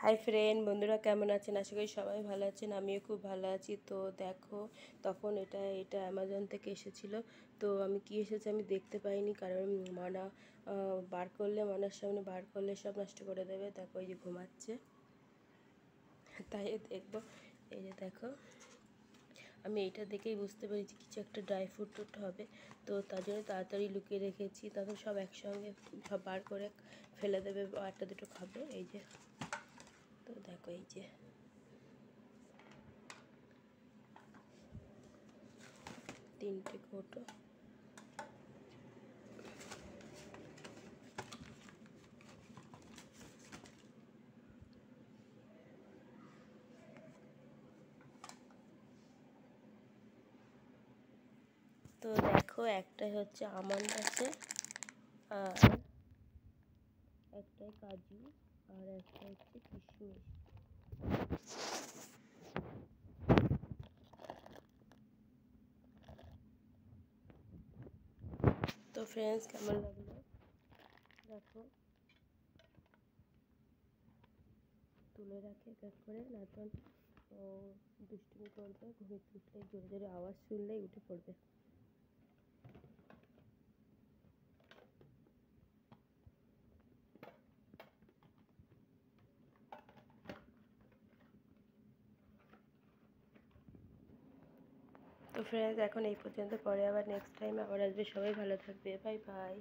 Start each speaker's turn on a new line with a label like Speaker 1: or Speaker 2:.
Speaker 1: Hi friend, বন্ধুরা কেমন আছেন? আশা করি সবাই ভালো আছেন। আমিও খুব ভালো আছি। তো দেখো, তখন এটা অ্যামাজন থেকে এসেছিলো। তো আমি কি এসেছে আমি দেখতে পাইনি, কারণ মনা মনার সামনে বার করলে সব নষ্ট করে দেবে। দেখো এই যে ঘুমাচ্ছে, তাই দেখবো। এই যে দেখো, আমি এইটা দেখেই বুঝতে পেরেছি কিছু একটা ড্রাই ফ্রুট হবে। তো তার জন্য তাড়াতাড়ি লুকিয়ে রেখেছি, তারপর সব একসঙ্গে সব বার করে ফেলে দেবে, একটা দুটো খাবে। এই যে, তো দেখো এই যে 3টে কৌটো। তো দেখো, একটা হচ্ছে আমন্ড আছে, আর একটাই কাজু, আর একটা হচ্ছে কিশমিশ। তো ফ্রেন্ডস, কেমন লাগলো দেখো। তুলে রাখে এক এক করে, না তো দুষ্টুমি করবে, ঘুরে উঠলে জোরে জোরে আওয়াজ শুনলেই উঠে পড়বে। তো ফ্রেন্ডস, এখন এই পর্যন্ত, পরে আবার নেক্সট টাইম আবার আসবে। সবাই ভালো থাকবে, বাই বাই।